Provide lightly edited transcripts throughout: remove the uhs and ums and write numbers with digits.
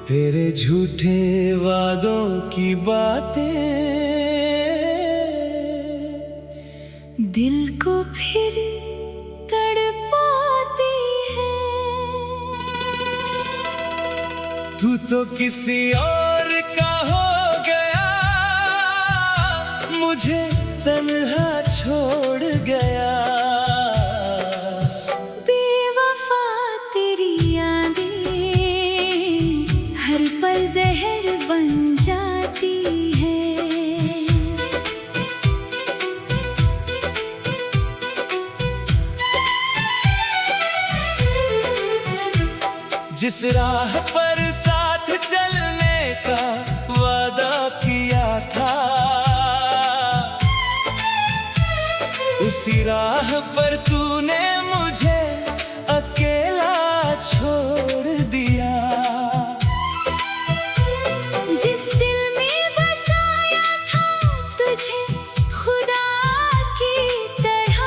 तेरे झूठे वादों की बातें दिल को फिर तड़पाती है। तू तो किसी और का हो गया, मुझे तन्हा छोड़ गया। बेवफा तेरी यादें हर पल जहर बन जाती है। जिस राह पर साथ चलने का वादा किया था, उसी राह पर तूने मुझे अकेला छोड़ दिया। जिस दिल में बसाया था तुझे खुदा की तरह,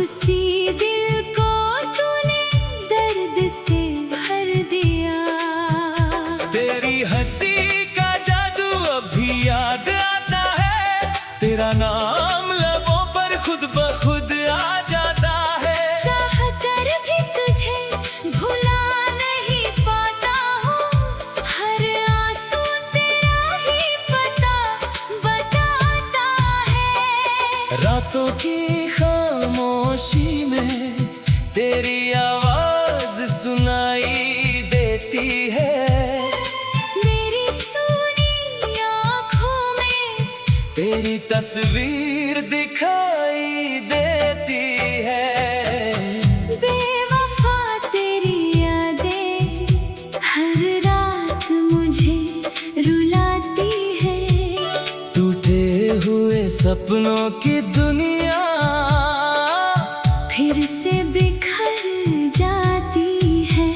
उसी दिल को तूने दर्द से भर दिया। तेरी हंसी का जादू अभी याद आता है, तेरा नाम लबों पर खुद ब खुद आ जाता है। चाह कर भी तुझे भुला नहीं पाता हूँ, हर आंसू तेरा ही पता बताता है। रातों की खामोशी में तेरी आवाज सुनाई देती है। मेरी सूनी आँखों में तेरी तस्वीर दिखाई देती है। बेवफा तेरी यादें हर रात मुझे रुलाती है। टूटे हुए सपनों की दुनिया फिर से बिखर जाती है।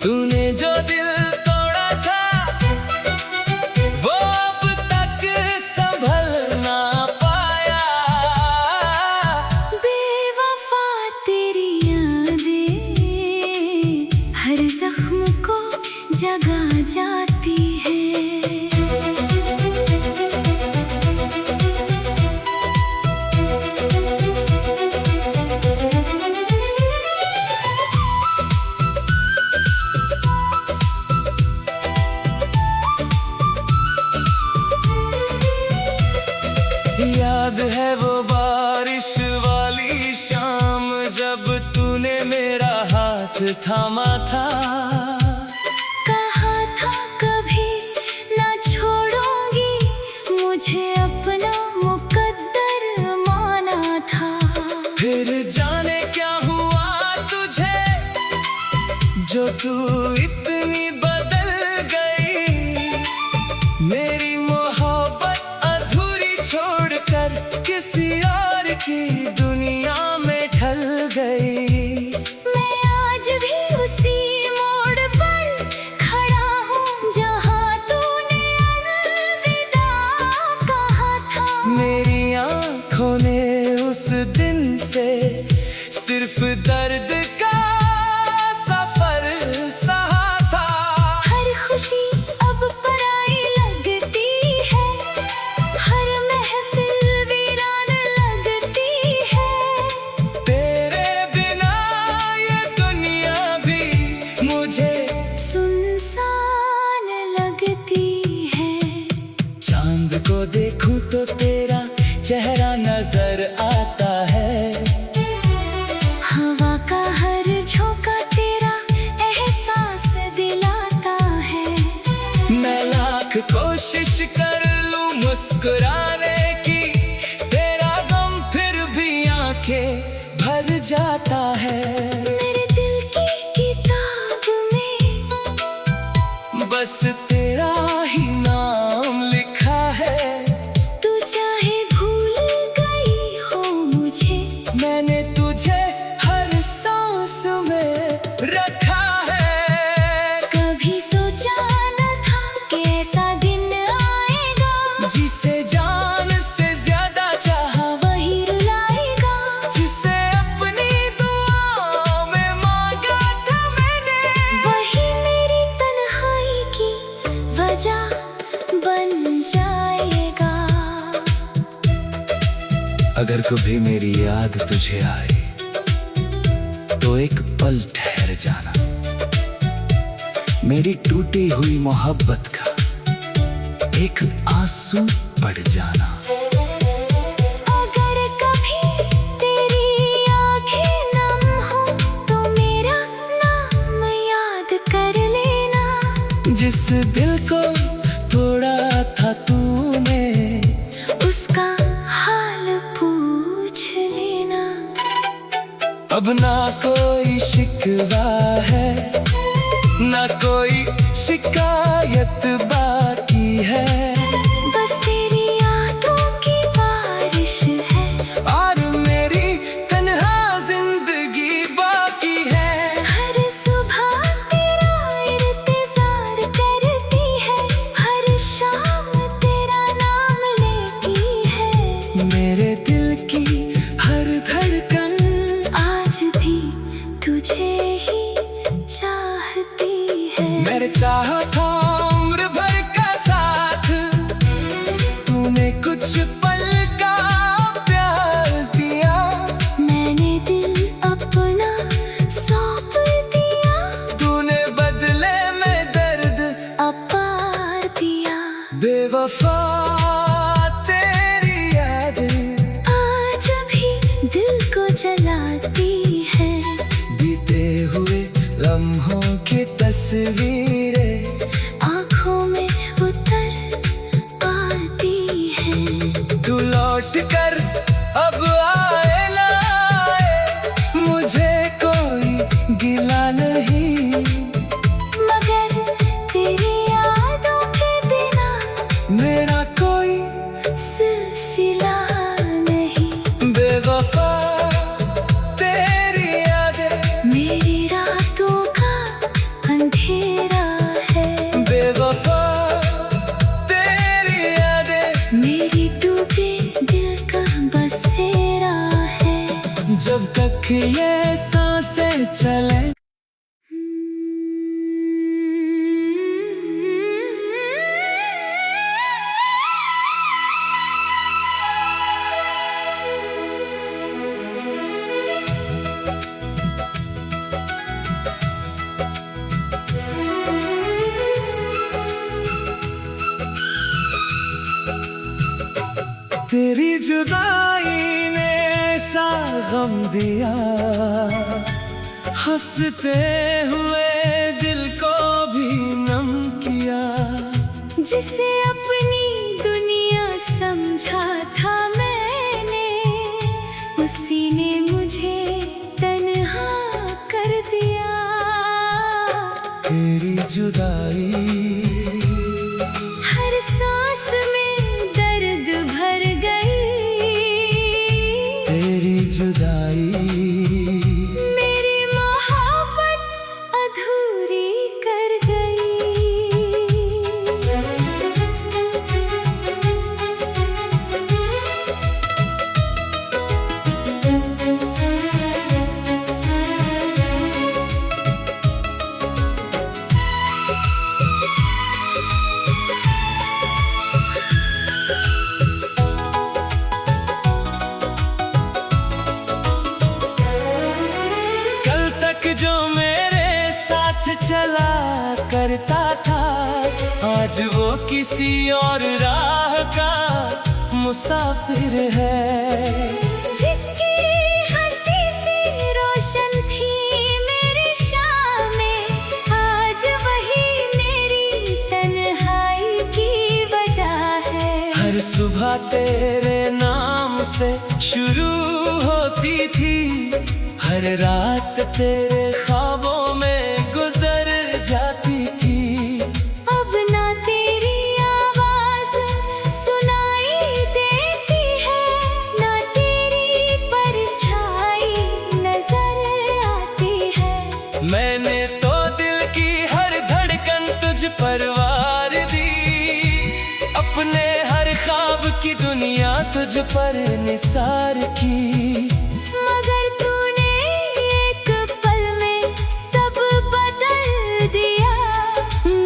तूने जो दिल तोड़ा था, वो अब तक संभल ना पाया। बेवफा तेरी यादें हर जख्म को जगा जाती है। याद है वो बारिश वाली शाम, जब तूने मेरा हाथ थामा था। कहा था कभी ना छोड़ूंगी, मुझे अपना मुकद्दर माना था। फिर जाने क्या हुआ तुझे, जो तू इतनी बदल गई। मेरी मोहब्बत अधूरी छोड़कर किसी और की दुनिया में ढल गई। मैं आज भी उसी मोड़ पर खड़ा हूँ, जहाँ तूने अलविदा कहा था। मेरी आँखों ने उस दिन से सिर्फ दर्द का सफर सहा था। हर खुशी अब पराई लगती है, हर महफिल वीरान लगती है। तेरे बिना ये दुनिया भी मुझे सुनसान लगती है। चांद को देखूं तो तेरा चेहरा नजर आता है। हवा का हर झोंका तेरा एहसास दिलाता है। मैं लाख कोशिश कर लूं मुस्कुराने की, तेरा गम फिर भी आंखें भर जाता है। मेरे दिल की किताब में बस तेरा ही नाम लिखा है। तू चाहे भूल गई हो मुझे, मैंने तुझे हर सांस में रखा है। कभी सोचा न था कि ऐसा दिन आएगा, जिसे जान से ज्यादा चाहा, वही रुलाएगा। जिसे अपनी दुआ में मांगा था मैंने, वही अगर कभी मेरी याद तुझे आए तो एक पल ठहर जाना, मेरी टूटी हुई मोहब्बत का एक आंसू पड़ जाना। अगर कभी तेरी आँखें नम हो तो मेरा नाम याद कर लेना। जिस दिल को तोड़ा था तूने उसका हाल पूछ लेना। अब ना कोई शिकवा है, ना कोई शिकायत बाकी है। बस तेरी यादों की बारिश है और मेरी तन्हा जिंदगी बाकी है। हर सुबह तेरा इंतजार करती है, हर शाम तेरा नाम लेती है। मेरे दिल की हर धड़कन आज भी तुझे ही चाहती है। मेरे चाहा था उम्र भर का साथ, तूने कुछ पल का प्यार दिया। मैंने दिल अपना सौंप दिया, तूने बदले में दर्द अपार दिया। बेवफा तेरी याद आज भी दिल को जलाती है। बीते हुए लम्हों की तस्वीरें आँखों में उतर आती है। तू लौट कर अब आए ना आए, मुझे कोई गिला नहीं। मगर तेरी यादों के बिना मेरा कोई सिलसिला नहीं। बेवफा तेरी यादें, मेरी रातों का अंधेरा है। बेवफा तेरी यादें, मेरी टूटे दिल का बसेरा है। जब तक ये सांसें चले। तेरी जुदाई ने ऐसा गम दिया, हंसते हुए दिल को भी नम किया। जिसे अपनी दुनिया समझा था मैंने, उसी ने मुझे तन्हा कर दिया। तेरी जुदाई हर सांस में दर्द भर गई। तेरी जुदाई मेरी मोहब्बत अधूरी कर गई। कल तक जो मेरे साथ चला करता था, आज वो किसी और राह का मुसाफिर है। जिसकी हंसी सी रोशन थी मेरी शामें, आज वही मेरी तन्हाई की वजह है। हर सुबह तेरे नाम से शुरू होती थी, हर रात तेरे ख्वाबों में गुजर जाती थी। अब ना तेरी आवाज सुनाई देती है, ना तेरी परछाई नजर आती है। मैंने तो दिल की हर धड़कन तुझ पर वार दी, अपने हर ख्वाब की दुनिया तुझ पर निसार की। मगर तूने एक पल में सब बदल दिया,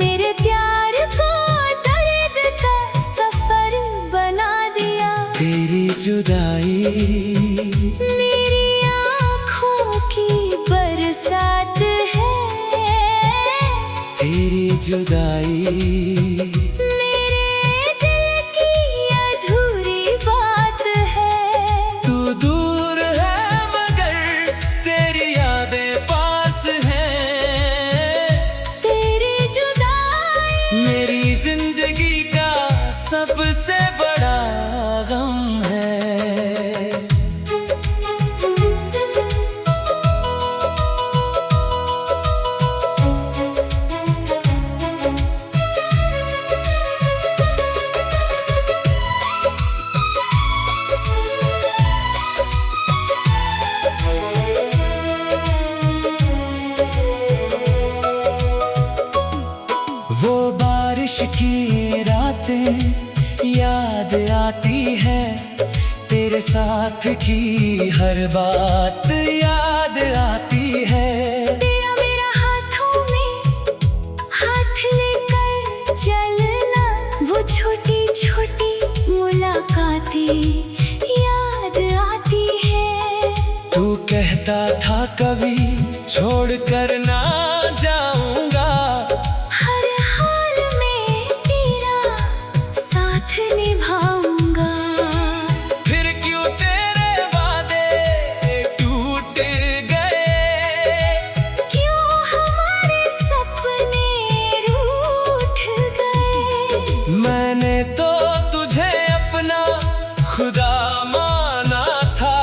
मेरे प्यार को दर्द का सफर बना दिया। तेरी जुदाई जुदाई मेरे दिल की अधूरी बात है। तू दूर है मगर तेरी यादें पास हैं। तेरी जुदाई मेरी जिंदगी का सबसे बड़ा गम है। वो बारिश की रातें याद आती है, तेरे साथ की हर बात याद आती है। तेरा मेरा हाथों में हाथ लेकर चलना, वो छोटी छोटी मुलाकातें याद आती है। तू कहता था कभी छोड़ कर ना जाऊंगा, हर हाल में तेरा साथ निभाऊंगा। फिर क्यों तेरे वादे टूट गए, क्यों हमारे सपने रूठ गए। मैंने तो तुझे अपना खुदा माना था।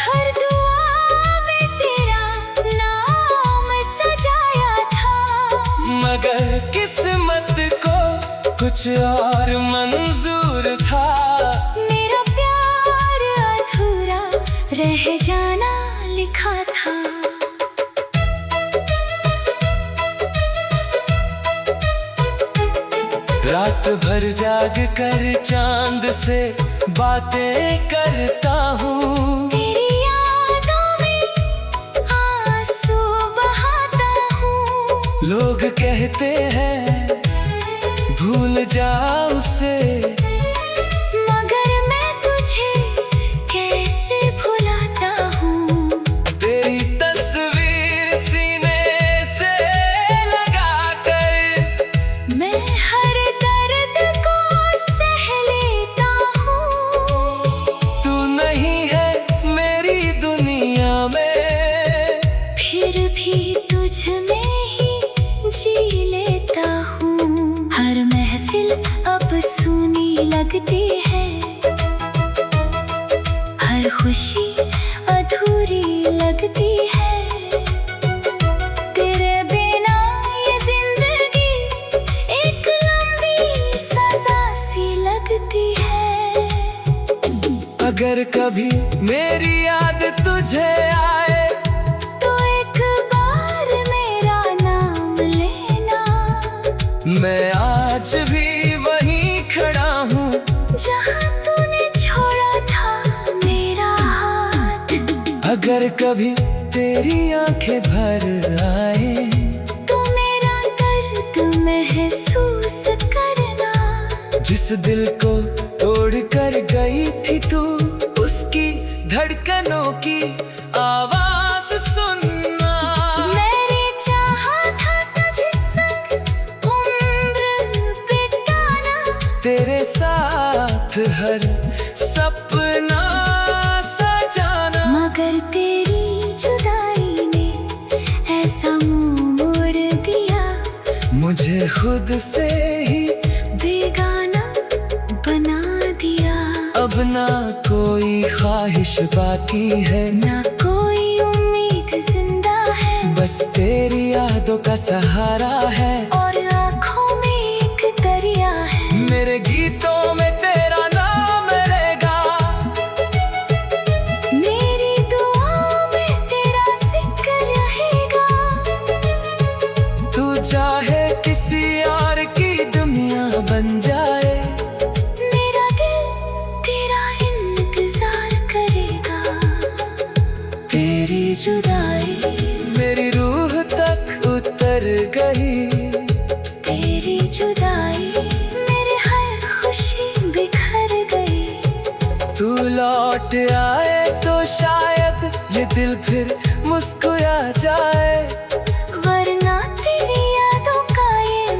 हर दुआ में तेरा नाम सजाया था, मगर किस्मत को कुछ और मंजूर था। मेरा प्यार अधूरा रह जाना लिखा था। रात भर जाग कर चांद से बातें करता हूँ, तेरी यादों में आंसू बहाता हूँ। लोग कहते हैं भूल जा उसे, मगर मैं तुझे कैसे भुलाता हूँ। तेरी तस्वीर सीने से लगा कर मैं हर दर्द को सह लेता हूँ। तू नहीं है मेरी दुनिया में, फिर भी तुझ में ही जी लेता हूँ। हर महफिल अब सूनी लगती है, हर खुशी अधूरी लगती है। तेरे बिना ये जिंदगी एक लंबी सजा सी लगती है। अगर कभी मेरी याद तुझे आए, तो एक बार मेरा नाम लेना। मैं आज भी वहीं खड़ा हूँ, जहाँ तूने छोड़ा था मेरा हाथ। अगर कभी तेरी आंखें भर आए, तो मेरा दर्द महसूस करना। जिस दिल को तोड़ कर गई थी तू, उसकी धड़कनों की आवाज सुनना। मैंने चाहा था तुझे संग उम्र बिताना, तेरे साथ हर सपना सजाना। मगर तेरी जुदाई ने ऐसा मुंह मोड़ दिया, मुझे खुद से ही बेगाना बना दिया। अब ना कोई ख्वाहिश बाकी है, ना कोई उम्मीद जिंदा है, बस तेरी यादों का सहारा है। और आँखों में एक दरिया है। मेरे गीतों में तेरा नाम रहेगा, मेरी दुआओं में तेरा जिक्र रहेगा। तू चाहे किसी और की दुनिया बन जाए, मेरा दिल तेरा इंतजार करेगा। तेरी जुदाई मेरी रूह तक उतर गई। तेरी जुदाई मेरे हर खुशी बिखर गई। तू लौट आए तो शायद ये दिल फिर मुस्कुरा जाए, वरना तेरी यादों का ये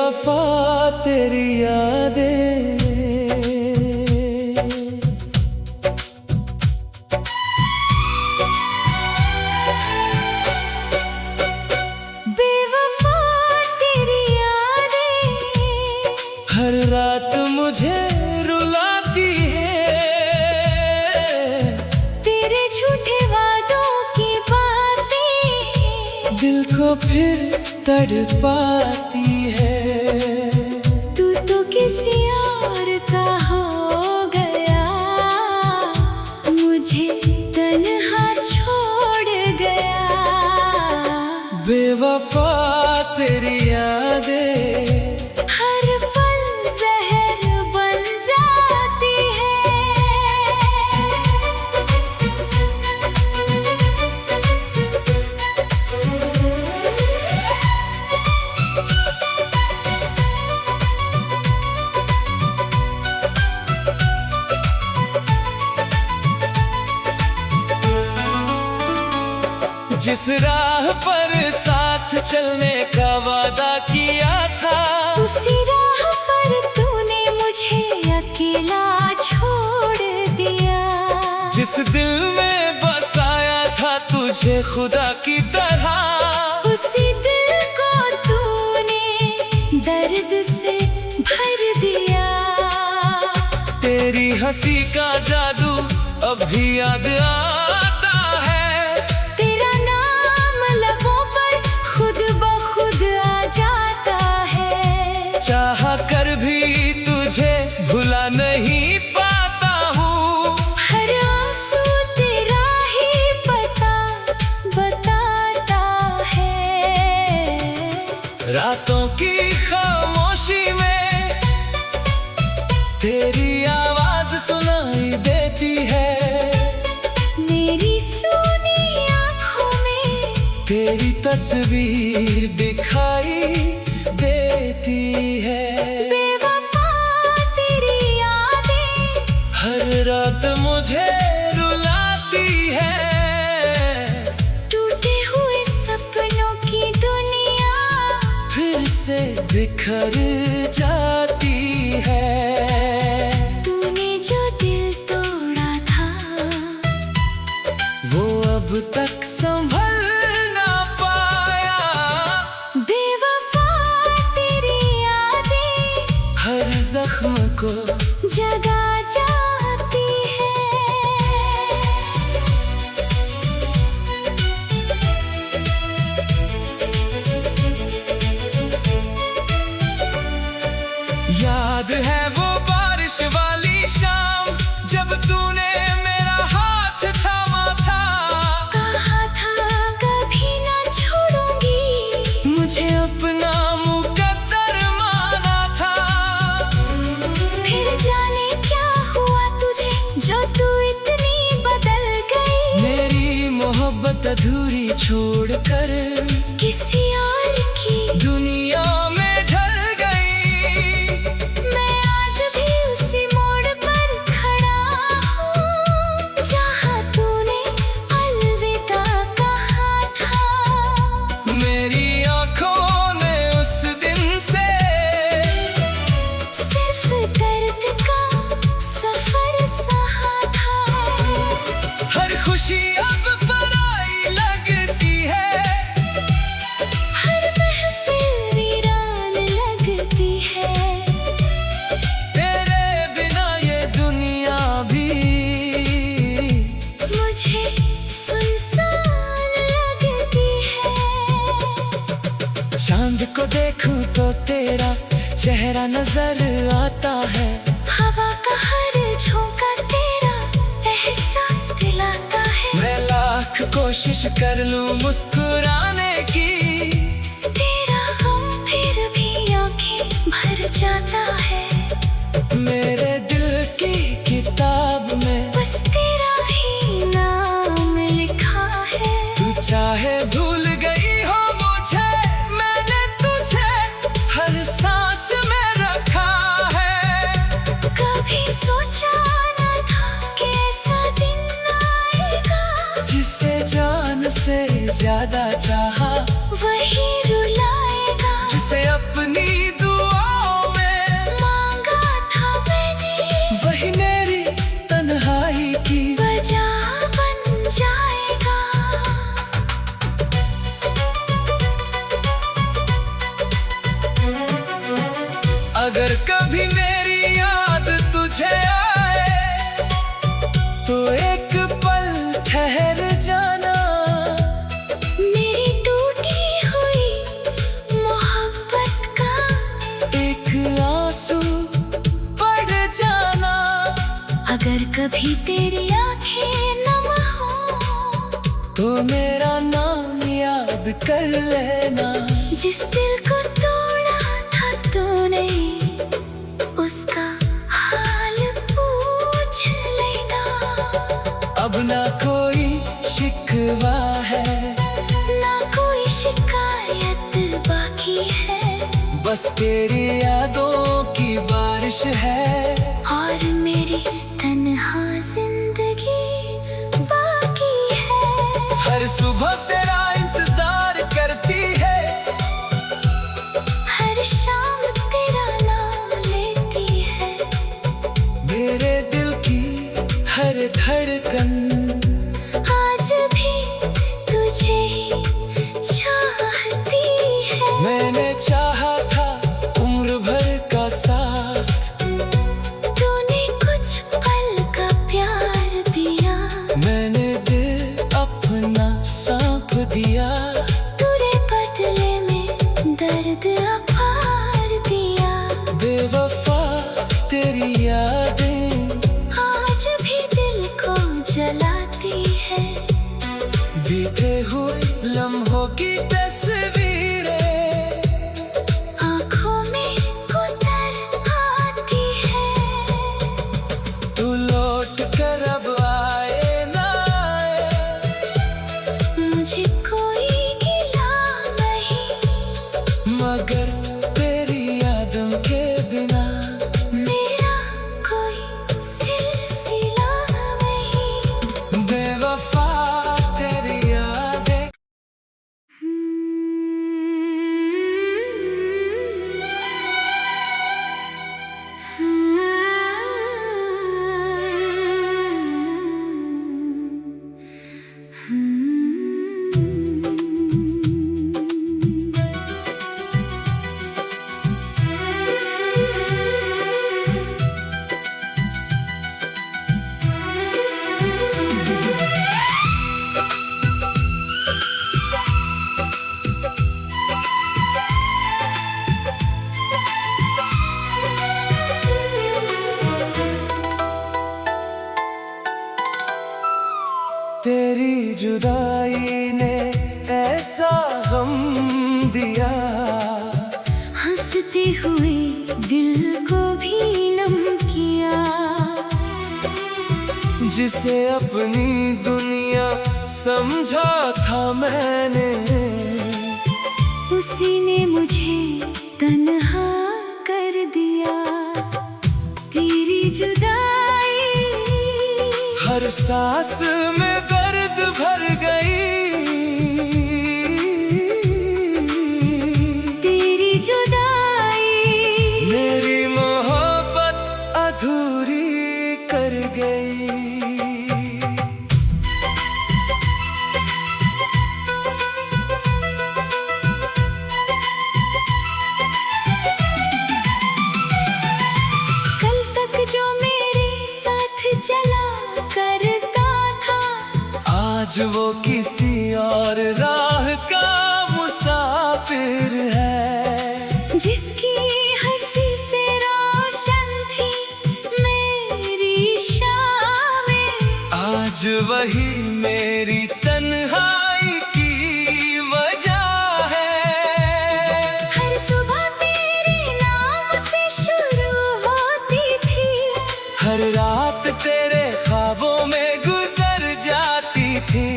बेवफा तेरी यादें। बेवफा तेरी यादें हर रात मुझे रुलाती है, तेरे झूठे वादों की बातें दिल को फिर तड़पाती है। तू तो किसी और का हो गया, मुझे तन्हा छोड़ गया। बेवफा तेरी यादें हर पल जहर बन जाती है। जिस राह पर साथ चलने का वादा किया था, उसी राह पर तूने मुझे अकेला छोड़ दिया। जिस दिल में बसाया था तुझे खुदा की तरह, उसी दिल को तूने दर्द से भर दिया। तेरी हंसी का जादू अब भी याद आता है, तेरा नाम लबों पर खुद ब खुद आ जाता है। चाह कर भी तुझे भुला नहीं पाता हूँ, हर आंसू तेरा ही पता बताता है। रातों की खामोशी में तेरी आवाज सुनाई देती है। मेरी सूनी आँखों में तेरी तस्वीर दिखाई देती है। बेवफा तेरी यादें हर रात मुझे रुलाती है, टूटे हुए सपनों की दुनिया फिर से बिखर जाती है। तूने जो दिल तोड़ा था, वो अब तक संभल ना पाया। बेवफा तेरी यादें हर जख्म को जगा जाती है। याद है वो बारिश वाली शाम, जब तूने मेरा हाथ थामा था। कहा था कभी ना छोड़ूंगी, मुझे अपना मुकद्दर माना था। फिर जाने क्या हुआ तुझे जो तू इतनी बदल गई। मेरी मोहब्बत अधूरी छोड़कर किसी और की दुनिया में ढल गई। मैं आज भी उसी मोड़ पर खड़ा हूँ, जहाँ तूने अलविदा कहा था। मेरी आंखों ने उस दिन से सिर्फ दर्द का सफर सहा था। हर खुशी अब पराई लगती है, हर महफिल वीरान लगती है। तेरे बिना ये दुनिया भी मुझे सुनसान लगती है। चांद को देखूं तो तेरा चेहरा नजर आता है। हवा का हर झोंका तेरा एहसास दिलाता है। मैं लाख कोशिश कर लूं मुस्कुराने की, तेरा गम फिर भी आंखें भर जाता है। मेरे दिल की किताब में बस तेरा ही नाम लिखा है। तू चाहे भूल गई हो मुझे, मैंने तुझे हर सांस में रखा है। कभी सोचा न था कि ऐसा दिन आएगा, जिसे जान से ज्यादा चाहा अगर कभी मेरी याद तुझे आए तो एक पल ठहर जाना। मेरी टूटी हुई मोहब्बत का एक आंसू पड़ जाना। अगर कभी तेरी आंखें नम हो तो मेरा नाम याद कर लेना। जिस दिल को तोड़ा था तूने उसका हाल पूछ लेना। अब ना कोई शिकवा है ना कोई शिकायत बाकी है। बस तेरी यादों की बारिश है और मेरी तन्हा जिंदगी बाकी है। हर सुबह तेरा इंतजार करती है। हर शाम तेरा नाम लेती है। मेरे दिल की हर धड़कन आज भी तुझे ही चाहती है। मैंने चाहा था उम्र भर का साथ। तूने कुछ पल का प्यार दिया। मैंने दिल अपना सौंप दिया। तेरे बदले में दर्द अपार दिया। बेवफा तेरी यादें आज भी दिल को जलाती है। बीते हुए लम्हों की तस्वीरें आँखों में उतर आती है। तू लौट कर अब आए ना आए। मुझे कोई गिला नहीं मगर तेरी यादों के बिना मेरा कोई सिलसिला नहीं। बेवफा तेरी यादें। तेरी जुदाई ने ऐसा गम दिया। हंसते हुए दिल को भी नम किया। जिसे अपनी दुनिया समझा था मैंने उसी ने मुझे तन्हा कर दिया। तेरी जुदाई हर सांस में दर्द भर गई। तेरी जुदाई मेरी मोहब्बत अधूरी कर गई। कल तक जो मेरे साथ चला करता था आज वो किसी और राह का मुसाफिर है। जिसकी हंसी से रोशन थी मेरी शामें आज वही मेरी तन्हाई की वजह है। हर सुबह तेरे नाम से शुरू होती थी। हर रात तेरे ख्वाबों में गुजर जाती थी।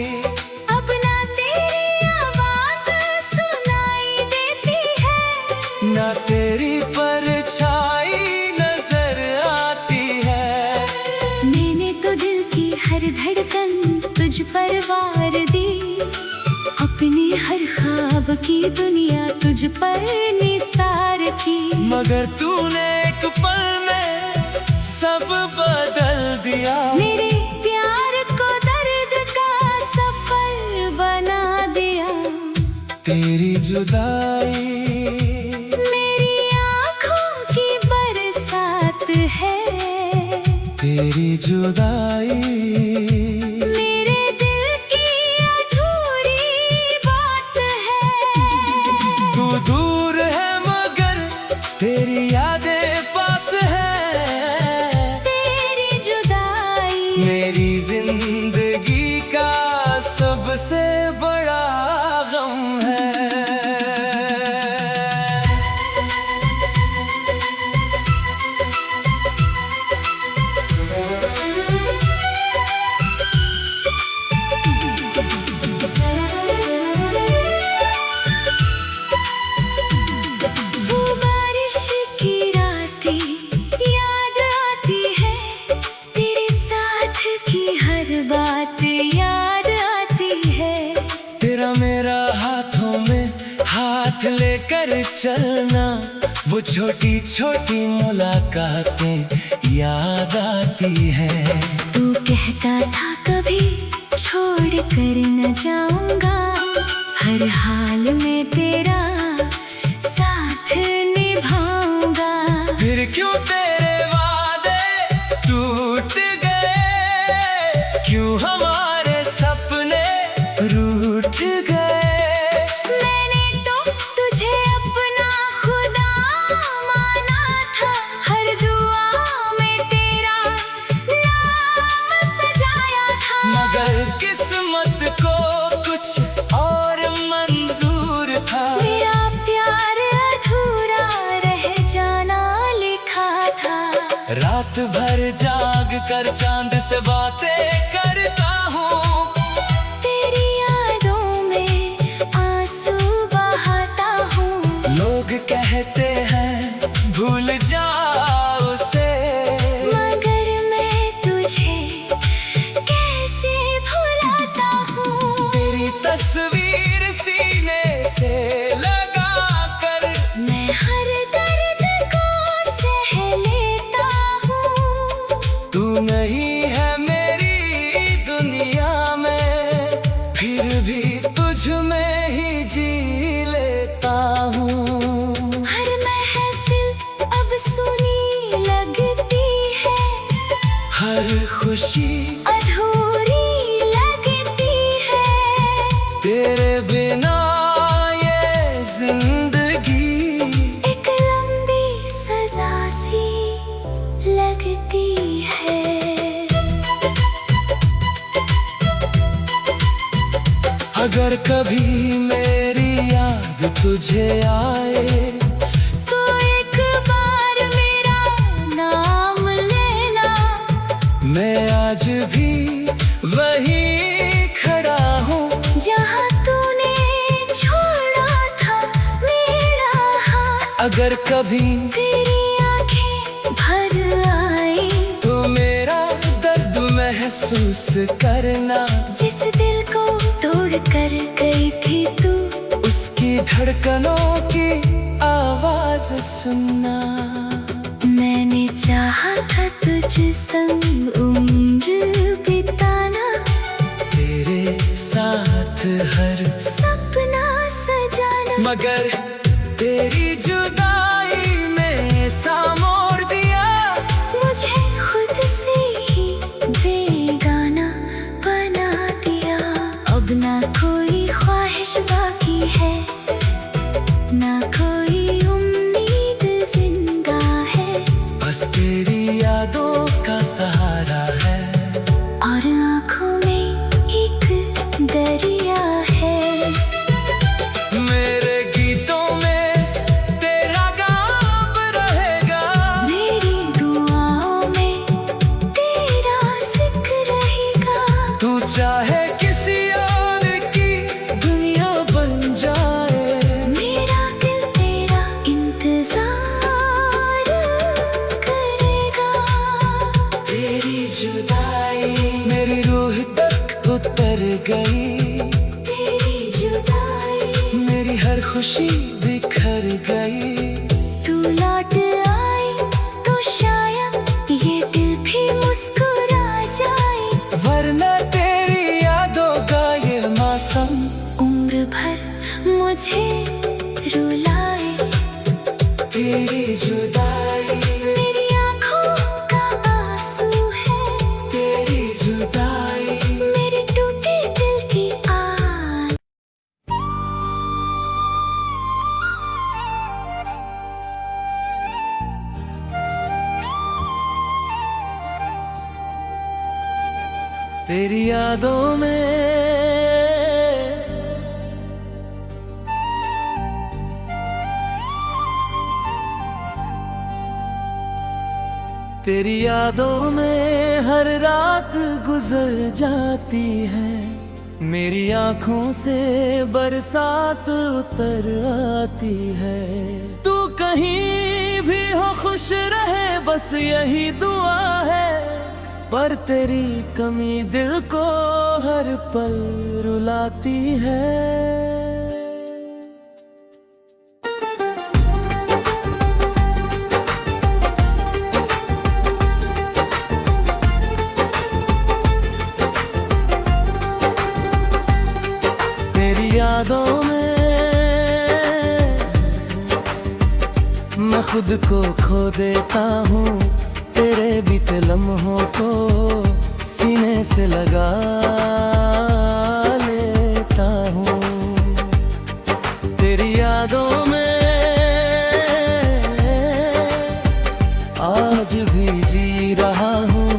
अब ना तेरी आवाज सुनाई देती है। ना तेरी परछाई नजर आती है। मैंने तो दिल की हर धड़कन तुझ पर वार दी। अपने हर ख्वाब की दुनिया तुझ पर निसार की। मगर तूने एक पल में सब बदल दिया। मेरे प्यार को दर्द का सफर बना दिया। तेरी जुदाई मेरी आँखों की तेरी जुदाई मेरे दिल की अधूरी बात है। तू दूर है मगर तेरी यादें पास है। तेरी जुदाई मेरी जिंदगी का सबसे बड़ा गम है। वो बारिश की रातें याद आती है। तेरे साथ की हर बात याद आती है। तेरा मेरा हाथों में हाथ लेकर चलना, वो छोटी छोटी मुलाकातें याद आती है। तू कहता था कभी छोड़ कर न जाऊंगा, हर हाल में तेरा साथ निभाऊंगा। फिर क्यों तेरे वादे टूट गए, क्यों हमारे सपने रूठ गए। मैंने तो तुझे अपना खुदा माना था, हर दुआ में तेरा नाम सजाया था। मगर किस्मत को कुछ और मंजूर था। मेरा प्यार अधूरा रह जाना लिखा था। रात भर जाग कर चांद से बातें करता हूँ। तेरी यादों में आंसू बहाता हूँ। लोग कहते हैं भूल जाओ उसे, मगर मैं तुझे कैसे भुलाता हूँ। तेरी तस्वीर सीने से लगा कर मैं हर दर्द को सह लेता हूँ। तू नहीं है मेरी दुनिया में, फिर भी तुझ में ही जी लेता हूँ। हर महफिल अब सुनी लगती है, हर खुशी अधूरी लगती है। तेरे बिना ये जिंदगी एक लंबी सजा सी लगती है। अगर कभी मेरी याद तुझे आए, तो एक बार मेरा नाम लेना। मैं आज भी वहीं खड़ा हूँ। जहाँ तूने छोड़ा था मेरा हाथ, अगर कभी तेरी आंखें भर आई, तो मेरा दर्द महसूस करना। जिस दिल को तोड़ कर गई थी तू, उसकी धड़कनों की आवाज सुनना। मैंने चाहा था तुझ संग उम्र बिताना। तेरे साथ हर सपना सजाना, मगर तेरी जुदाई में सा मोड़ दिया। मुझे खुद से ही बेगाना बना दिया। अब ना कोई ख्वाहिश बाकी है, ना कोई उम्मीद जिंदा है। बस तेरी यादों का सहारा है, और आँखों में एक दरिया है। मेरे गीतों में तेरा गाब रहेगा। मेरी दुआओं में तेरा जिक्र रहेगा। तू चाहे किसी और की दुनिया बन जाए, मेरा दिल तेरा इंतजार करेगा। तेरी जुदाई मेरी रूह तक उतर गई। तेरी जुदाई मेरी हर खुशी बिखर गई। तू लौट आई तो शायद ये दिल भी मुस्कुरा जाए। वरना तेरी यादों का ये मौसम उम्र भर मुझे रुलाए। तेरी जुदाई मेरी आँखों का आंसू है, तेरी यादों में, तेरी यादों में हर रात गुजर जाती है, मेरी आंखों से बरसात उतर आती है। तू कहीं भी हो खुश रहे बस यही दुआ है, पर तेरी कमी दिल को हर पल रुलाती है। तेरी यादों में मैं खुद को खो देता हूँ, तेरे बीते लम्हों को सीने से लगा लेता हूँ। तेरी यादों में आज भी जी रहा हूँ,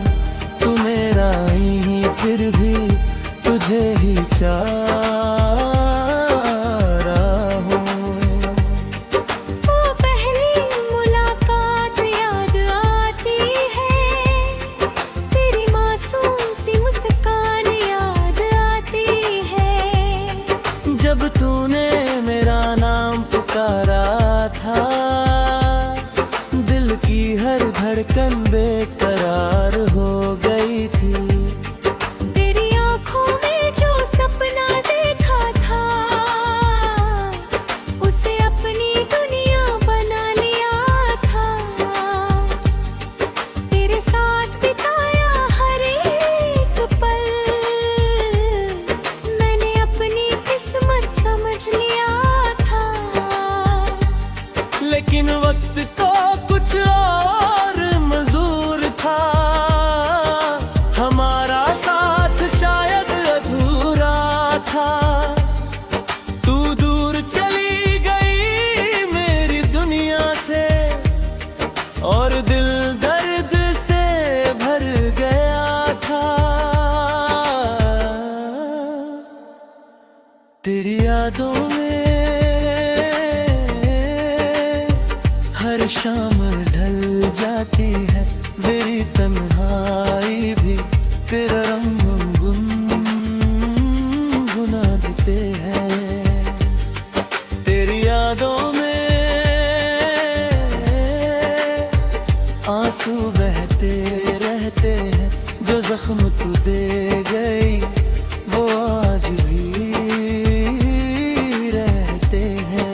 तू मेरा ही फिर भी तुझे ही चाह जब तूने मेरा नाम पुकारा था, दिल की हर धड़कन बेकरार हो गई थी। तेरी आंखों में जो सपना देखा था, उसे अपनी दुनिया बना लिया था। तेरे साथ बिताया हर एक पल, मैंने अपनी किस्मत समझ लिया था। लेकिन वक्त को कुछ और मंजूर था, हमारा साथ शायद अधूरा था। तू दूर चली गई मेरी दुनिया से, और दिल दर्द से भर गया था। तेरी यादों में हर शाम ढल जाती है, मेरी तन्हाई भी तेरा रंग गुनगुना देते हैं। तेरी यादों में आंसू बहते रहते हैं, जो जख्म तू दे गई वो आज भी रहते हैं।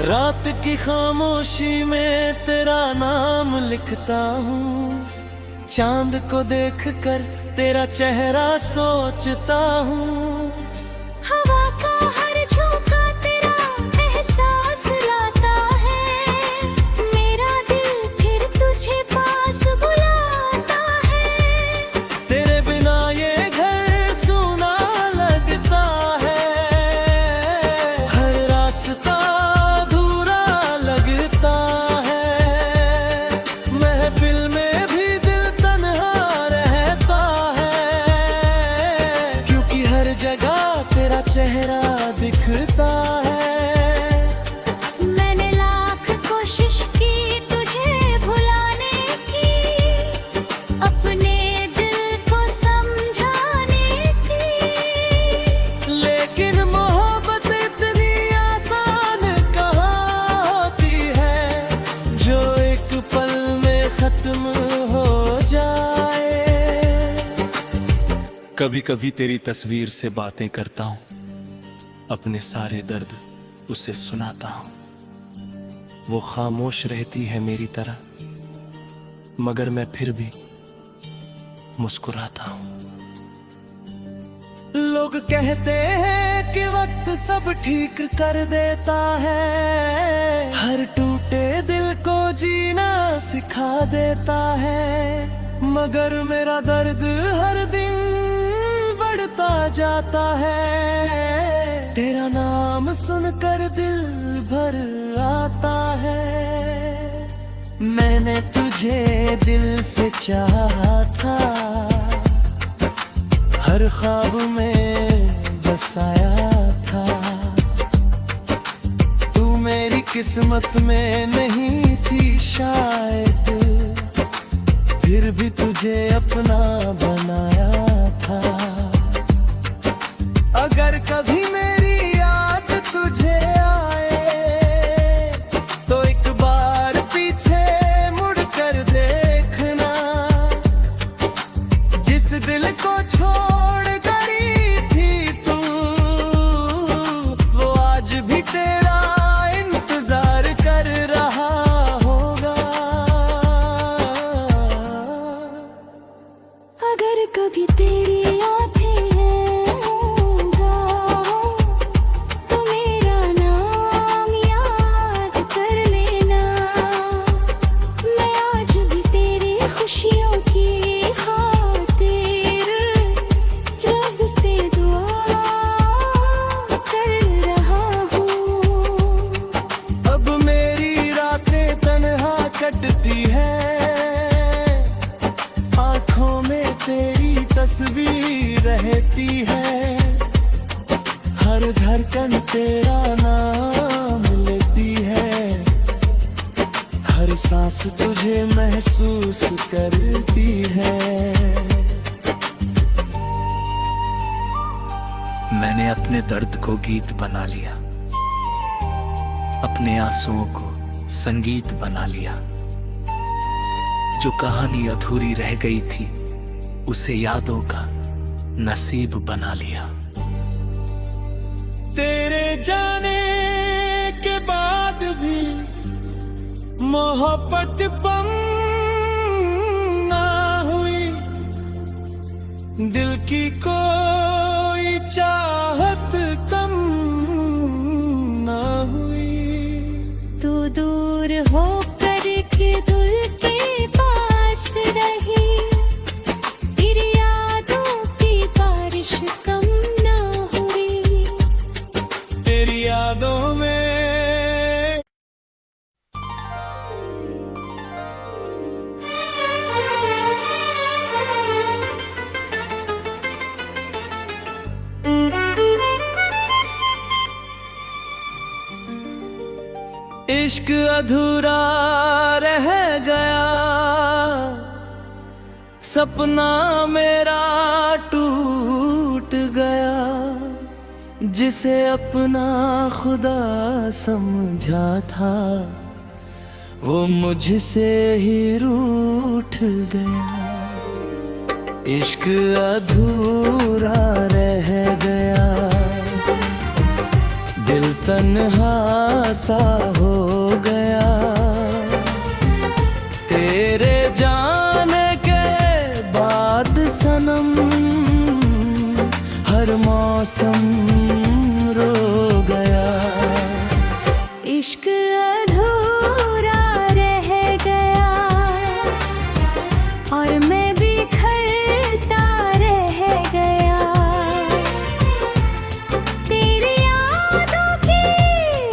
रात की खामोशी में तेरा नाम लिखता हूँ, चांद को देखकर तेरा चेहरा सोचता हूँ। हवा का हर झोंका तेरा एहसास लाता है, मेरा दिल फिर तुझे पास बुलाता है। तेरे बिना ये घर सूना लगता है, हर रास्ता चेहरा दिखता है। मैंने लाख कोशिश की तुझे भुलाने की, अपने दिल को समझाने की, लेकिन मोहब्बत इतनी आसान कहाँ होती है, जो एक पल में खत्म हो जाए। कभी कभी तेरी तस्वीर से बातें करता हूँ, अपने सारे दर्द उसे सुनाता हूँ। वो खामोश रहती है मेरी तरह, मगर मैं फिर भी मुस्कुराता हूँ। लोग कहते हैं कि वक्त सब ठीक कर देता है, हर टूटे दिल को जीना सिखा देता है। मगर मेरा दर्द हर दिन बढ़ता जाता है, तेरा नाम सुनकर दिल भर आता है। मैंने तुझे दिल से चाहा था, हर ख्वाब में बसाया था। तू मेरी किस्मत में नहीं थी शायद, फिर भी तुझे अपना बनाया था। अगर कभी मेरी याद तुझे आए तो एक बार पीछे मुड़ कर देखना। जिस दिल को छोड़ गई थी तू, वो आज भी तेरा इंतजार कर रहा होगा। अगर कभी तेरी आंखें होगा तो मेरा नाम याद कर लेना। मैं आज भी तेरी खुशियों की खातिर रब से दुआ कर रहा हूँ। अब मेरी रातें तन्हा कटती है, आँखों में तेरी तस्वीर रहती है। हर धड़कन तेरा नाम लेती है, हर सांस तुझे महसूस करती है। मैंने अपने दर्द को गीत बना लिया, अपने आंसुओं को संगीत बना लिया। जो कहानी अधूरी रह गई थी उसे यादों का नसीब बना लिया। तेरे जाने के बाद भी मोहब्बत कम ना हुई, दिल की कोई चाहत कम ना हुई। तू दूर होकर के दिल के पास रही, तेरी यादों की बारिश कम ना हुई। तेरी यादों में इश्क अधूरा रह गया, सपना मेरा टूट गया। जिसे अपना खुदा समझा था वो मुझसे ही रूठ गया। इश्क अधूरा रह गया, दिल तन्हा सा हो गया। तेरे जाने के बाद सनम हर मौसम रो गया। इश्क अधूरा रह गया और मैं बिखरता रह गया। तेरी यादों की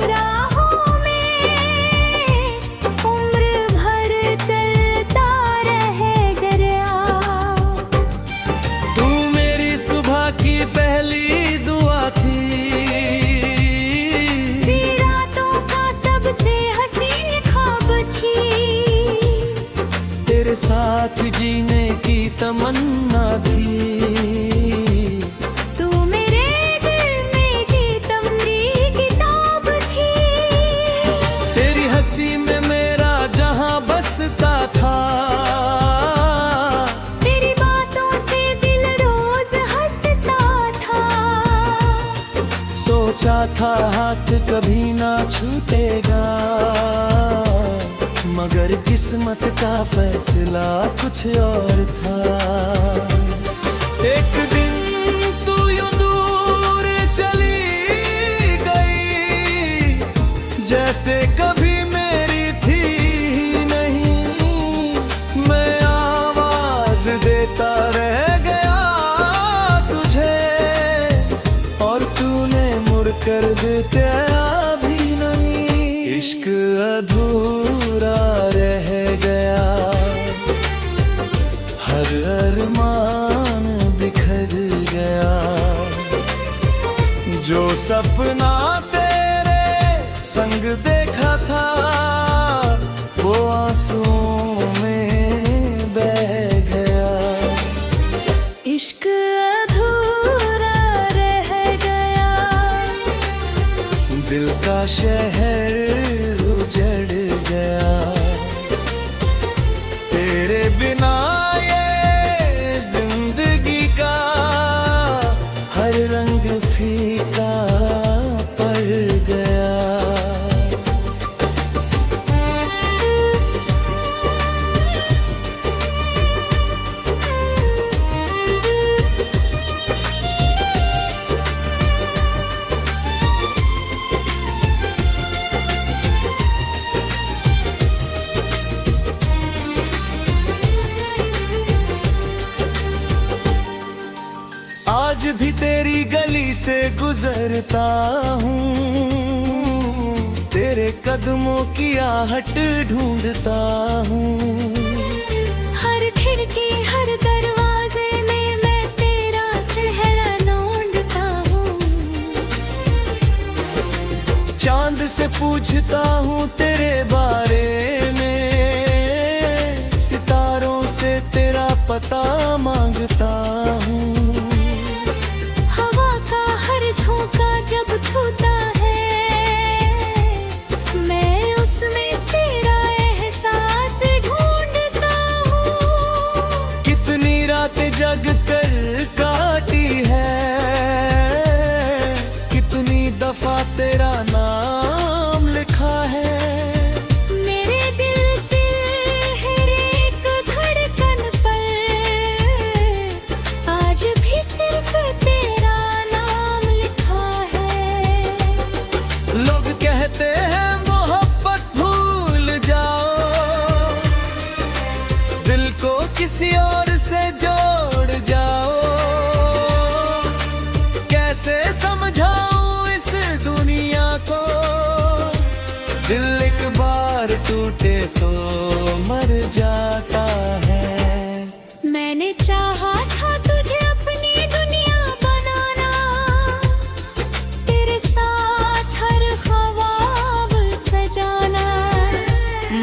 राहों में उम्र भर चलता रह गया। तू मेरी सुबह की पहली दुआ थी, रातों का सबसे हसीन ख्वाब थी। तेरे साथ जीने की तमन्ना थी। तू मेरे दिल में गीतम दी किताब थी। तेरी हंसी में मेरा जहां बसता था। तेरी बातों से दिल रोज हंसता था। सोचा था हाथ कभी ना छूटेगा, मगर किस्मत का फैसला कुछ और था। एक दिन तू यूं जैसे कभी मेरी थी ही नहीं। मैं आवाज देता रह गया तुझे, और तूने मुड़कर दिया भी नहीं। इश्क अधूरा रह गया, हर अरमान बिखर गया। जो सपना तेरे संग देखा था, वो आंसुओं में बह गया। इश्क अधूरा रह गया, दिल का शहर उजड़ गया। तेरे बिना ये जिंदगी का हर रंग फीका पड़ गया। आज भी तेरी गली से गुजरता हूँ, तेरे कदमों की आहट ढूंढता हूँ। हर खिड़की हर दरवाजे में मैं तेरा चेहरा ढूंढता हूँ। चांद से पूछता हूँ तेरे बारे में, सितारों से तेरा पता मांगता हूँ। झोंका जब छूता है, मैं उसमें तेरा एहसास ढूंढता हूँ। कितनी रातें जग कर काटी है, कितनी दफा तेरा नाम लिखा है। मेरे दिल पे हर एक धड़कन पर आज भी सिर्फ तेरा कहते हैं मोहब्बत भूल जाओ, दिल को किसी और से जोड़ जाओ। कैसे समझाऊं इस दुनिया को, दिल एक बार टूटे तो मर जाता है। मैंने चाहा था तुझे अपनी दुनिया बनाना, तेरे साथ हर ख्वाब सजाना।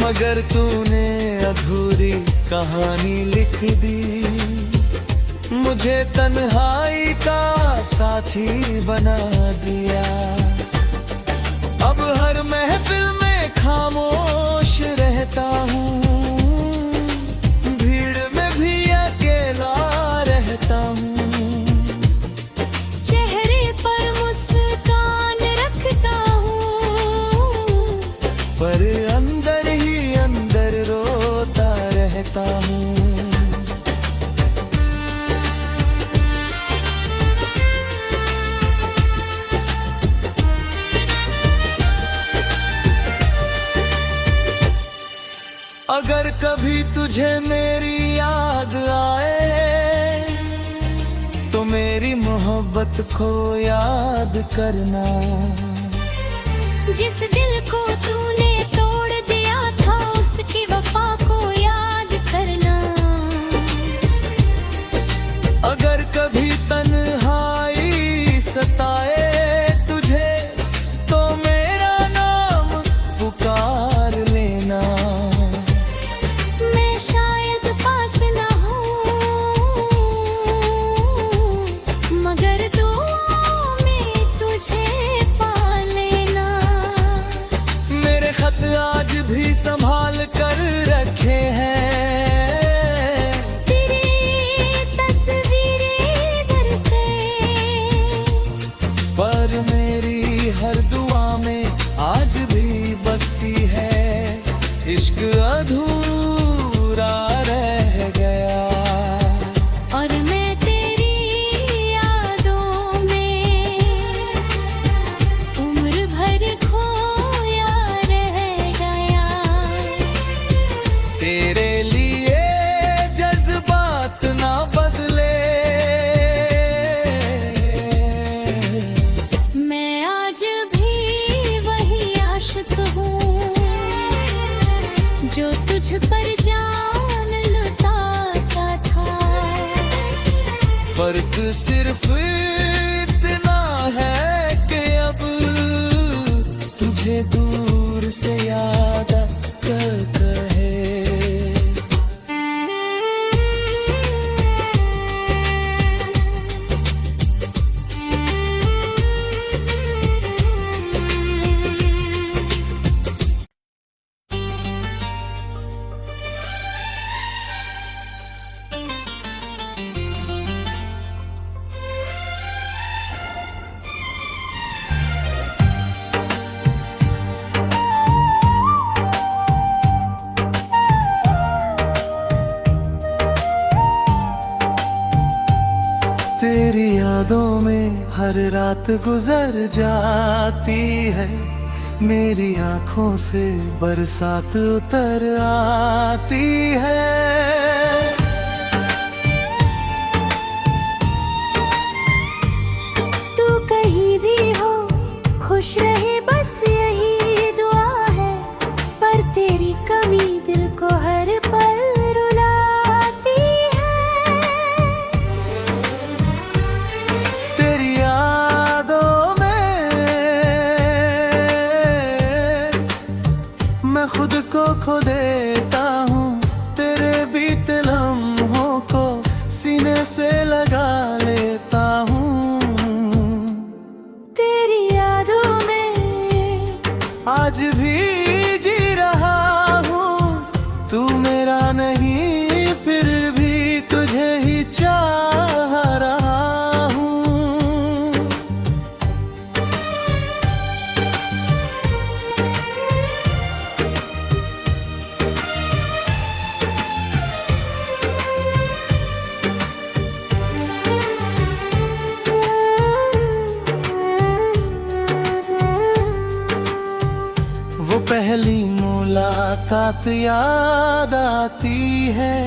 मगर तूने अधूरी कहानी लिख दी, मुझे तन्हाई का साथी बना दिया। अब हर महफिल में खामोश रहता हूँ, भीड़ में भी अकेला रहता हूँ। चेहरे पर मुस्कान रखता हूँ, पर अंदर ही अंदर रोता रहता हूँ। अगर कभी तुझे मेरी याद आए, तो मेरी मोहब्बत को याद करना। जिस दिल को तूने तोड़ दिया था, उसकी वफा को याद करना। अगर कभी तन्हाई सताए तुझे, तो मेरा नाम पुकार लेना। मैं शायद पास न हूँ, मगर दुआओं में तुझे पा लेना। मेरे खत आज भी संभाल कर रखे हैं, तेरी तस्वीरें घर पे। पर मेरी हर दुआ में आज भी बसती है। इश्क अधूरा रह गया, और मैं तेरी यादों में उम्र भर खोया जो तुझ पर जान लुटाता था। फर्क सिर्फ इतना है कि अब तुझे दूर से याद करता है। तेरी यादों में हर रात गुजर जाती है, मेरी आंखों से बरसात उतर आती है। तू कहीं भी हो खुश रहे बस यही दुआ है, पर तेरी कमी दिल को हर पल रुलाती है। तेरी यादों में मैं खुद को खो देता हूँ, तेरे बीते लम्हों को सीने से लगा लेता हूँ। तेरी यादों में आज भी जी रहा हूँ, तू मेरा नहीं फिर भी तुझे ही चाह रहा हूँ। वो पहली मुलाकात याद आती है,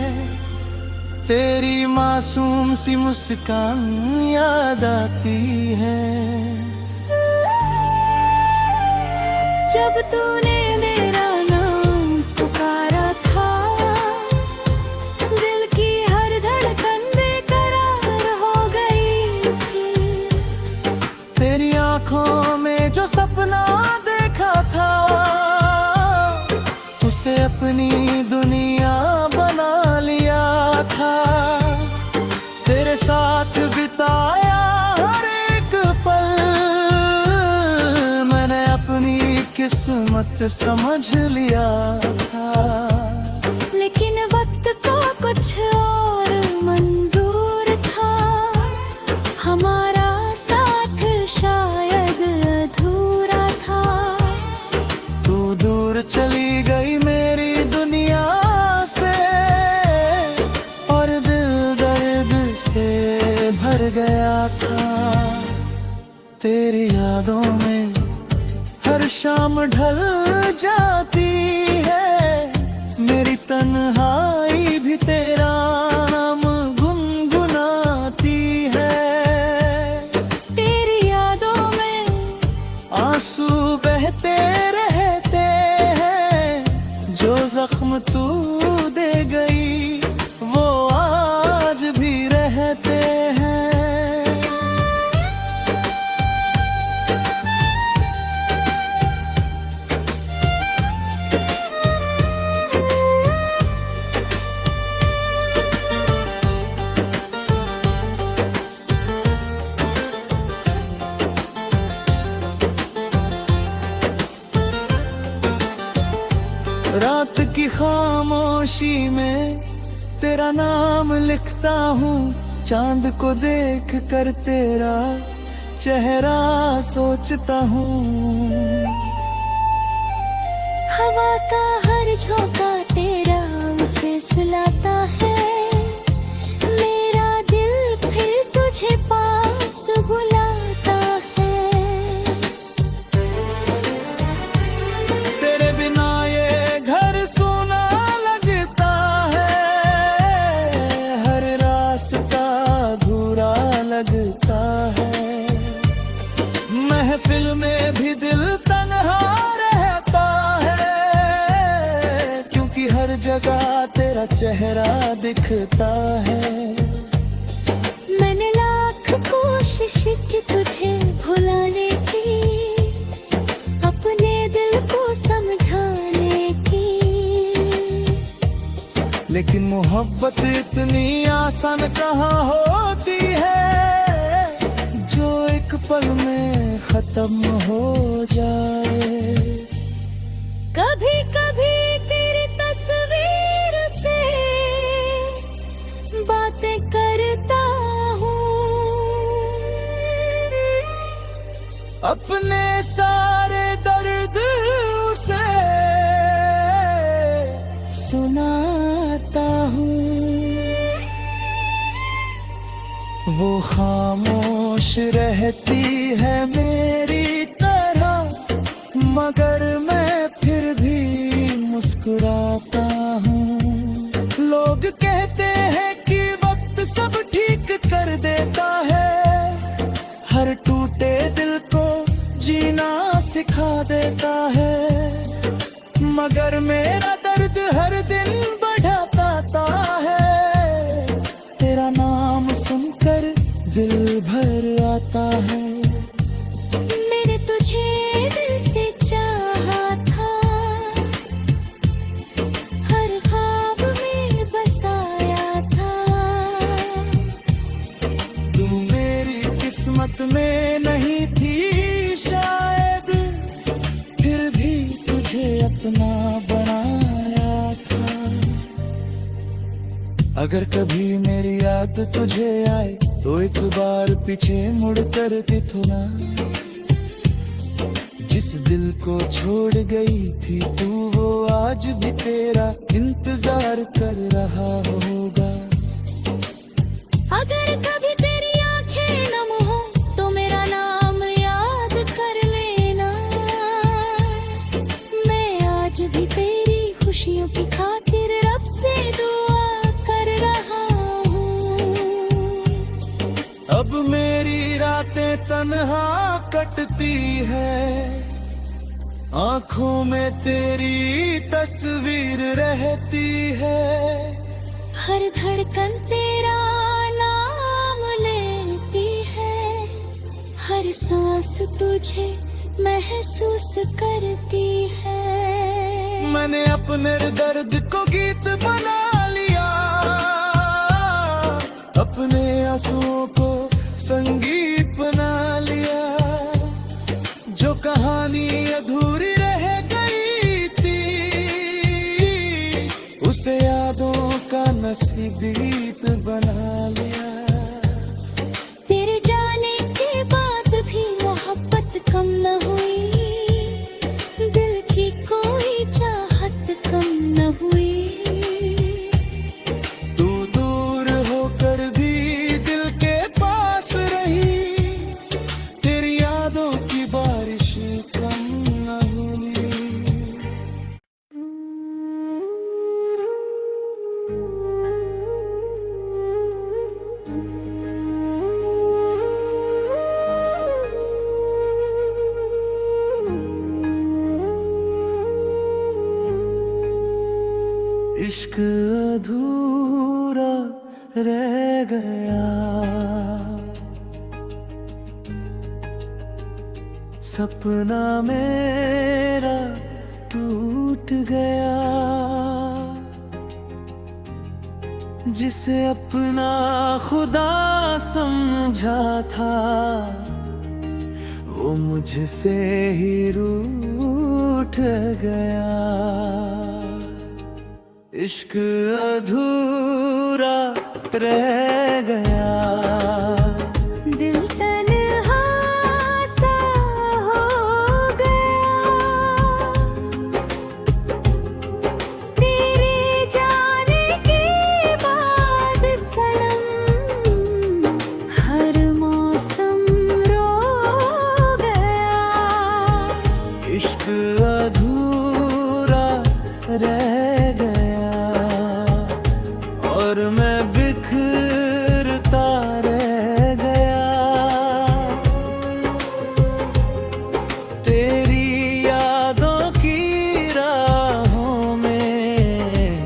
तेरी मासूम सी मुस्कान याद आती है। जब तूने मेरा नाम पुकारा था, दिल की हर धड़कन बेकरार हो गई थी। तेरी आंखों में जो सपना देखा था, उसे अपनी दुनिया बना लिया था। तेरे साथ बिताया हर एक पल मैंने अपनी किस्मत समझ लिया था। लेकिन वक्त को कुछ और मंजूर था, हमारा साथ शायद अधूरा था। तू दूर चली गई मेरी दुनिया से, और दिल दर्द से भर गया था। तेरी यादों में हर शाम ढल जाती है, मेरी तन्हाई भी तेरा नाम गुनगुनाती है। तेरी यादों में आंसू बहते रहते हैं, जो जख्म तू दे गई वो आज भी रहते हैं। रात की खामोशी में तेरा नाम लिखता हूँ, चांद को देख कर तेरा चेहरा सोचता हूँ। हवा का हर झोंका तेरा उसे सुलाता है, मेरा दिल फिर तुझे पास बुलाता है। तेरे बिना ये घर सूना लगता है, हर रास्ता अधूरा लगता है। महफिल में भी दिल तन्हा रहता है, क्योंकि हर जगह तेरा चेहरा दिखता है। मैंने लाख कोशिश की तुझे भुलाने की, अपने दिल को समझाने की, लेकिन मोहब्बत इतनी आसान कहाँ होती है, जो एक पल में खत्म हो जाए। कभी कभी तेरी तस्वीर से बातें करता हूँ, अपने सारे दर्द उसे सुनाता हूँ। वो खामोश रहती है मेरी तरह, मगर मैं फिर भी मुस्कुराता हूँ। लोग कहते हैं कि वक्त सब ठीक कर देता है, हर टूटे दिल को जीना सिखा देता है, मगर मेरा दर्द हर दिन बढ़ाता है। तेरा नाम सुनकर दिल भर आता है। मैंने तुझे दिल से चाहा था, हर ख्वाब में बसाया था। तू मेरी किस्मत में नहीं थी शायद, फिर भी तुझे अपना बनाया था। अगर कभी मेरी याद तुझे आए तो एक बार पीछे मुड़ कर देखो ना, जिस दिल को छोड़ गई थी तू वो आज भी तेरा इंतजार कर रहा होगा। अगर कभी तेरी आंखें नम हो तो मेरा नाम याद कर लेना, मैं आज भी तेरी खुशियों की खातिर रब से दुआ कर रहा हूँ। अब मेरी रातें तन्हा कटती है, आंखों में तेरी तस्वीर रहती है। हर धड़कन तेरा नाम लेती है, हर सांस तुझे महसूस करती है। मैंने अपने दर्द को गीत बना लिया, अपने आंसुओं को संगीत बना लिया। जो कहानी अधूरी रह गई थी, उसे यादों का नसीब बना लिया। तेरे जाने के बाद भी मोहब्बत कम न हुई, दिल की कोई चाहत कम न हुई। तू दूर होकर भी दिल के पास रही, तेरी यादों की बारिश कम न हुई। इश्क अधूरा रह गया, सपना मेरा टूट गया। जिसे अपना खुदा समझा था, वो मुझसे ही रूठ गया। इश्क अधूरा रह गया, दिल तन्हा सा हो गया। तेरे जाने के बाद सनम हर मौसम रो गया। इश्क अधूरा रह गया और मैं बिखरता रह गया। तेरी यादों की राहों में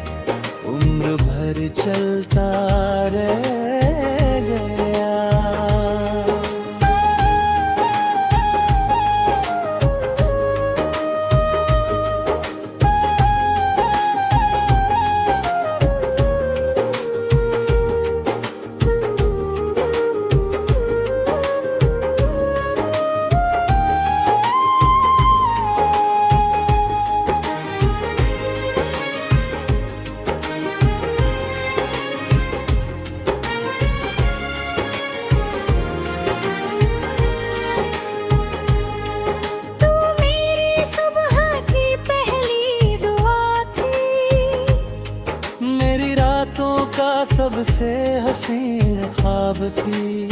का सबसे हसीन ख्वाब थी,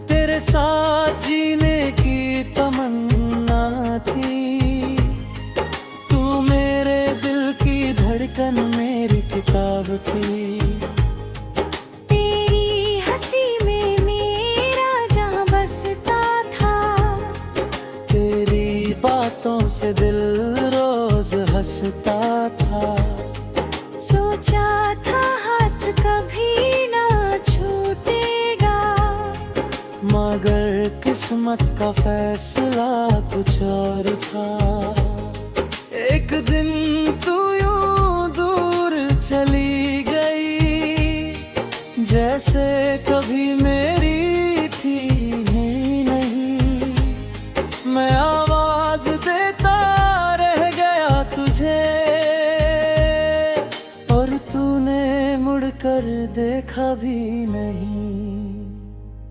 तेरे साथ जीने की तमन्ना थी। तू मेरे दिल की धड़कन, मेरी किताब थी। तेरी हंसी में मेरा जहां बसता था, तेरी बातों से दिल रोज हंसता था। सोचा था हाथ कभी ना छूटेगा, मगर किस्मत का फैसला कुछ और था। एक दिन तू यूं दूर चली गई, जैसे कभी मेरी थी ही नहीं। मैं आवाज देता रह गया तुझे, और तूने मुड़कर देखा भी नहीं।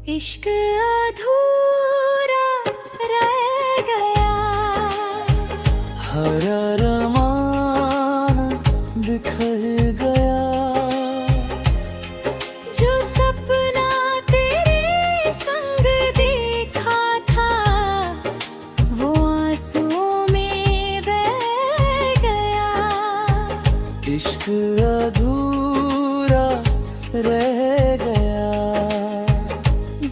इश्क अधूरा रह गया, हर अरमान बिखर गया। जो सपना तेरे संग देखा था, वो आंसुओं में बह गया। इश्क अधूरा रह गया,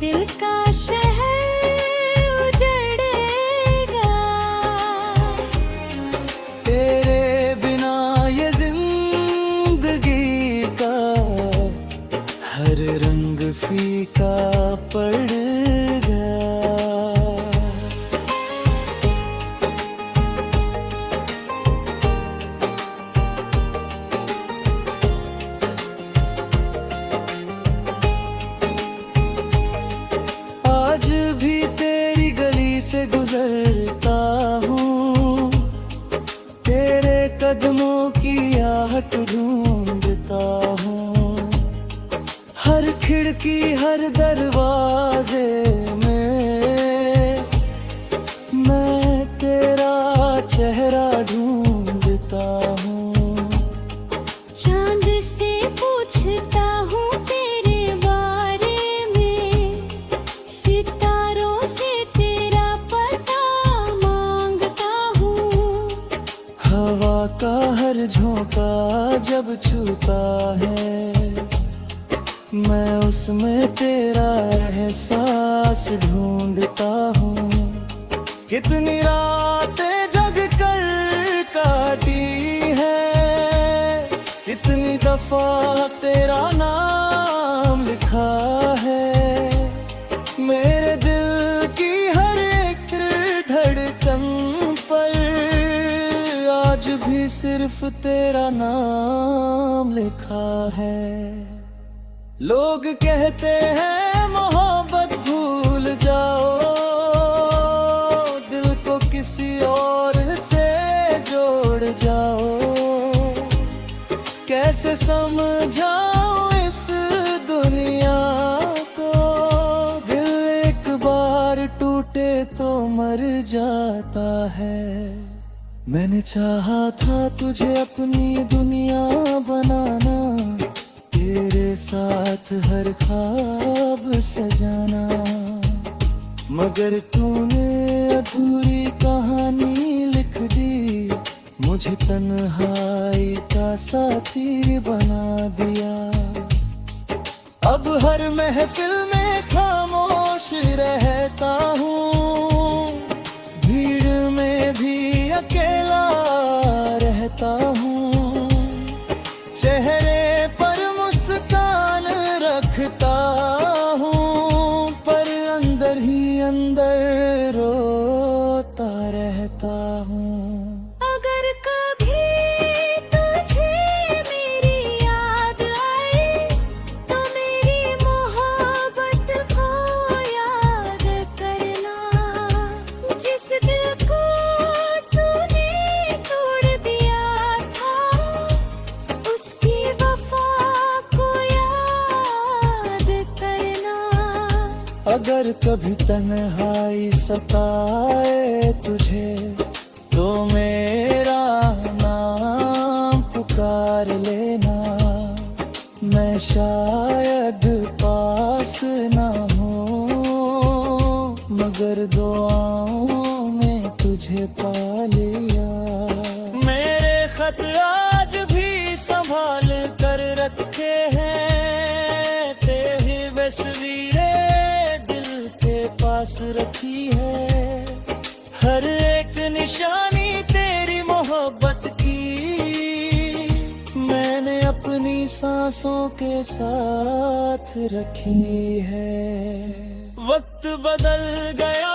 दिल का शहर उजड़ेगा। तेरे बिना ये जिंदगी का हर रंग फीका पड़ गया। आज भी तेरी गली से गुजरता हूँ, तेरे कदमों की आहट ढूंढता हूँ। हर खिड़की हर दरवाजे में मैं तेरा चेहरा ढूंढता हूँ। चांद से पूछता हूँ तेरे बारे में, सितारों से तेरा पता मांगता हूँ। हवा का हर झोंका जब छूता है, मैं उसमें तेरा एहसास ढूंढता हूँ। कितनी रातें जग कर काटी है, कितनी दफा तेरा नाम लिखा है। मेरे दिल की हर एक धड़कन पर आज भी सिर्फ तेरा नाम लिखा है। लोग कहते हैं मोहब्बत भूल जाओ, दिल को किसी और से जोड़ जाओ। कैसे समझाऊं इस दुनिया को, दिल एक बार टूटे तो मर जाता है। मैंने चाहा था तुझे अपनी दुनिया बनाना, तेरे साथ हर ख्वाब सजाना, मगर तूने अधूरी कहानी लिख दी, मुझे तन्हाई का साथी बना दिया। अब हर महफिल में खामोश रहता हूँ, भीड़ में भी अकेला रहता हूँ। चेहरे पर मुस्कान रखता हूँ, पर अंदर ही अंदर रोता रहता हूँ। अगर कभी तुझे मेरी याद आए, तो मेरी मोहब्बत को याद करना। जिस दिल को तूने तोड़ दिया था, उसकी वफा को याद करना। अगर कभी तन्हाई सताए तुझे, तो मेरा नाम पुकार लेना। मैं शायद पास ना हूँ, मगर दुआओं में तुझे पा लिया। मेरे खत आज भी संभाल कर रखे हैं, तेरी तस्वीरें दिल के पास रखी है। हर एक निशानी तेरी मोहब्बत की मैंने अपनी सांसों के साथ रखी है। वक्त बदल गया